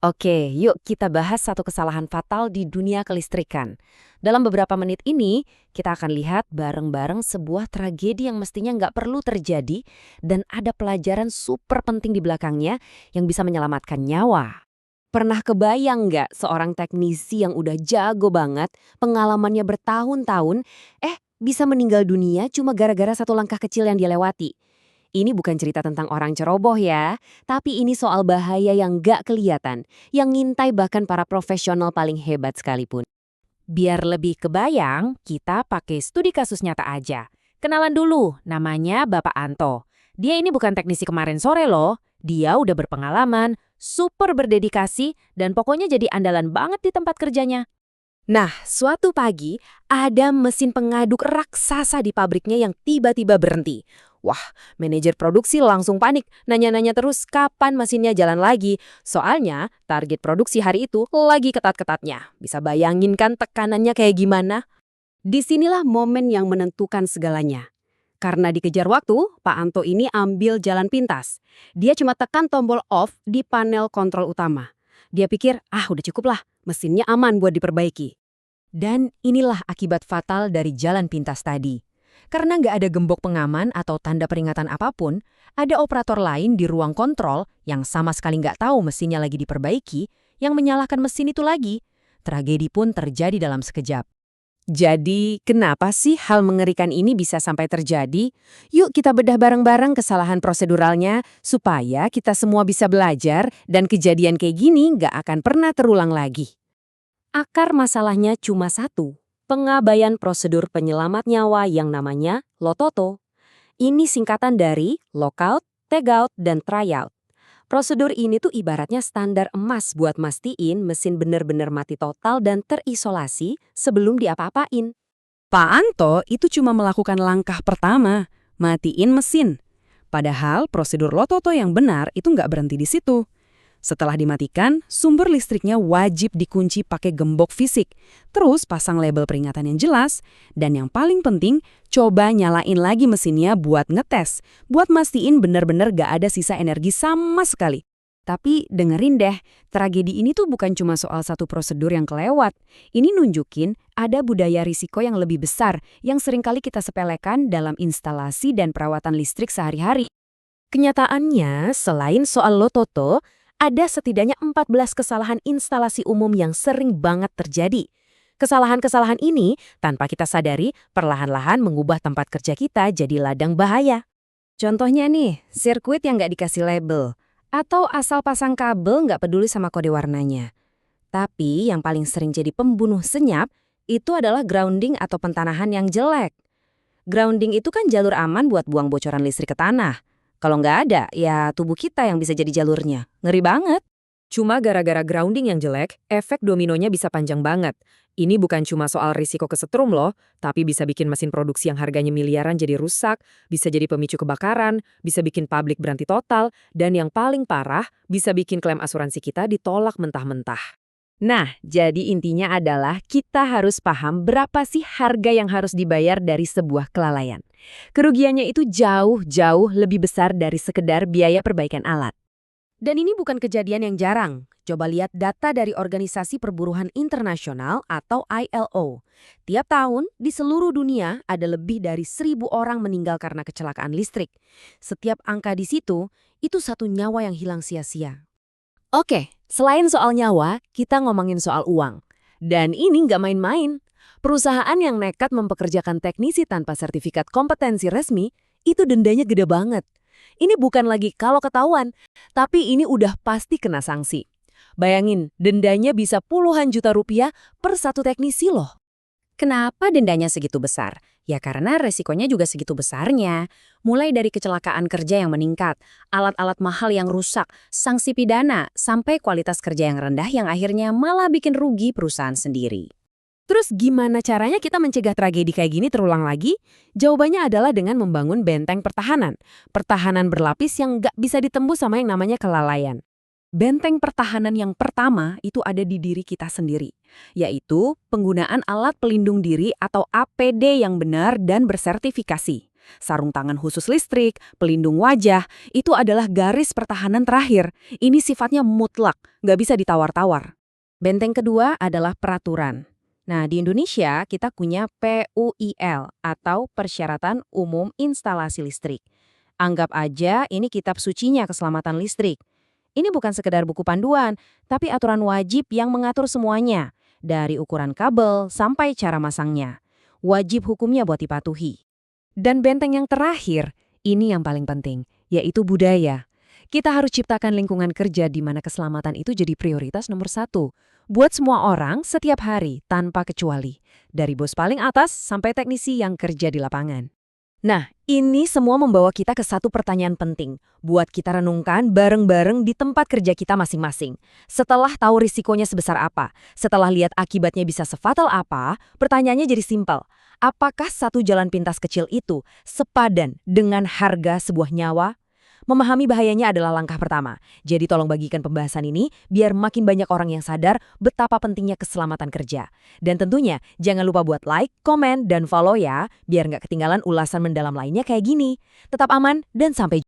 Oke, yuk kita bahas satu kesalahan fatal di dunia kelistrikan. Dalam beberapa menit ini, kita akan lihat bareng-bareng sebuah tragedi yang mestinya nggak perlu terjadi dan ada pelajaran super penting di belakangnya yang bisa menyelamatkan nyawa. Pernah kebayang nggak seorang teknisi yang udah jago banget, pengalamannya bertahun-tahun, bisa meninggal dunia cuma gara-gara satu langkah kecil yang dia lewati? Ini bukan cerita tentang orang ceroboh ya, tapi ini soal bahaya yang gak kelihatan, yang ngintai bahkan para profesional paling hebat sekalipun. Biar lebih kebayang, kita pakai studi kasus nyata aja. Kenalan dulu, namanya Bapak Anto. Dia ini bukan teknisi kemarin sore loh, dia udah berpengalaman, super berdedikasi, dan pokoknya jadi andalan banget di tempat kerjanya. Nah, suatu pagi ada mesin pengaduk raksasa di pabriknya yang tiba-tiba berhenti. Wah, manajer produksi langsung panik, nanya-nanya terus kapan mesinnya jalan lagi. Soalnya target produksi hari itu lagi ketat-ketatnya. Bisa bayangin kan tekanannya kayak gimana? Disinilah momen yang menentukan segalanya. Karena dikejar waktu, Pak Anto ini ambil jalan pintas. Dia cuma tekan tombol off di panel kontrol utama. Dia pikir, udah cukup lah, mesinnya aman buat diperbaiki. Dan inilah akibat fatal dari jalan pintas tadi. Karena nggak ada gembok pengaman atau tanda peringatan apapun, ada operator lain di ruang kontrol yang sama sekali nggak tahu mesinnya lagi diperbaiki, yang menyalahkan mesin itu lagi. Tragedi pun terjadi dalam sekejap. Jadi, kenapa sih hal mengerikan ini bisa sampai terjadi? Yuk kita bedah bareng-bareng kesalahan proseduralnya, supaya kita semua bisa belajar dan kejadian kayak gini nggak akan pernah terulang lagi. Akar masalahnya cuma satu, pengabaian prosedur penyelamat nyawa yang namanya LOTOTO. Ini singkatan dari lockout, tagout, dan tryout. Prosedur ini tuh ibaratnya standar emas buat mastiin mesin benar-benar mati total dan terisolasi sebelum diapa-apain. Pak Anto itu cuma melakukan langkah pertama, matiin mesin. Padahal prosedur LOTOTO yang benar itu nggak berhenti di situ. Setelah dimatikan, sumber listriknya wajib dikunci pakai gembok fisik. Terus pasang label peringatan yang jelas. Dan yang paling penting, coba nyalain lagi mesinnya buat ngetes. Buat mastiin bener-bener gak ada sisa energi sama sekali. Tapi dengerin deh, tragedi ini tuh bukan cuma soal satu prosedur yang kelewat. Ini nunjukin ada budaya risiko yang lebih besar yang seringkali kita sepelekan dalam instalasi dan perawatan listrik sehari-hari. Kenyataannya, selain soal LOTOTO, ada setidaknya 14 kesalahan instalasi umum yang sering banget terjadi. Kesalahan-kesalahan ini, tanpa kita sadari, perlahan-lahan mengubah tempat kerja kita jadi ladang bahaya. Contohnya nih, sirkuit yang nggak dikasih label, atau asal pasang kabel nggak peduli sama kode warnanya. Tapi yang paling sering jadi pembunuh senyap, itu adalah grounding atau pentanahan yang jelek. Grounding itu kan jalur aman buat buang bocoran listrik ke tanah. Kalau nggak ada, ya tubuh kita yang bisa jadi jalurnya. Ngeri banget. Cuma gara-gara grounding yang jelek, efek dominonya bisa panjang banget. Ini bukan cuma soal risiko kesetrum loh, tapi bisa bikin mesin produksi yang harganya miliaran jadi rusak, bisa jadi pemicu kebakaran, bisa bikin pabrik berhenti total, dan yang paling parah, bisa bikin klaim asuransi kita ditolak mentah-mentah. Nah, jadi intinya adalah kita harus paham berapa sih harga yang harus dibayar dari sebuah kelalaian. Kerugiannya itu jauh-jauh lebih besar dari sekedar biaya perbaikan alat. Dan ini bukan kejadian yang jarang. Coba lihat data dari Organisasi Perburuhan Internasional atau ILO. Tiap tahun, di seluruh dunia ada lebih dari 1.000 orang meninggal karena kecelakaan listrik. Setiap angka di situ, itu satu nyawa yang hilang sia-sia. Oke, selain soal nyawa, kita ngomongin soal uang. Dan ini nggak main-main. Perusahaan yang nekat mempekerjakan teknisi tanpa sertifikat kompetensi resmi, itu dendanya gede banget. Ini bukan lagi kalau ketahuan, tapi ini udah pasti kena sanksi. Bayangin, dendanya bisa puluhan juta rupiah per satu teknisi loh. Kenapa dendanya segitu besar? Ya karena resikonya juga segitu besarnya. Mulai dari kecelakaan kerja yang meningkat, alat-alat mahal yang rusak, sanksi pidana, sampai kualitas kerja yang rendah yang akhirnya malah bikin rugi perusahaan sendiri. Terus gimana caranya kita mencegah tragedi kayak gini terulang lagi? Jawabannya adalah dengan membangun benteng pertahanan. Pertahanan berlapis yang nggak bisa ditembus sama yang namanya kelalaian. Benteng pertahanan yang pertama itu ada di diri kita sendiri, yaitu penggunaan alat pelindung diri atau APD yang benar dan bersertifikasi. Sarung tangan khusus listrik, pelindung wajah, itu adalah garis pertahanan terakhir. Ini sifatnya mutlak, nggak bisa ditawar-tawar. Benteng kedua adalah peraturan. Nah, di Indonesia kita punya PUIL atau Persyaratan Umum Instalasi Listrik. Anggap aja ini kitab sucinya keselamatan listrik. Ini bukan sekedar buku panduan, tapi aturan wajib yang mengatur semuanya, dari ukuran kabel sampai cara masangnya. Wajib hukumnya buat dipatuhi. Dan benteng yang terakhir, ini yang paling penting, yaitu budaya. Kita harus ciptakan lingkungan kerja di mana keselamatan itu jadi prioritas nomor satu. Buat semua orang setiap hari tanpa kecuali. Dari bos paling atas sampai teknisi yang kerja di lapangan. Nah, ini semua membawa kita ke satu pertanyaan penting. Buat kita renungkan bareng-bareng di tempat kerja kita masing-masing. Setelah tahu risikonya sebesar apa, setelah lihat akibatnya bisa sefatal apa, pertanyaannya jadi simpel. Apakah satu jalan pintas kecil itu sepadan dengan harga sebuah nyawa? Memahami bahayanya adalah langkah pertama. Jadi tolong bagikan pembahasan ini biar makin banyak orang yang sadar betapa pentingnya keselamatan kerja. Dan tentunya jangan lupa buat like, komen, dan follow ya, biar nggak ketinggalan ulasan mendalam lainnya kayak gini. Tetap aman dan sampai jumpa.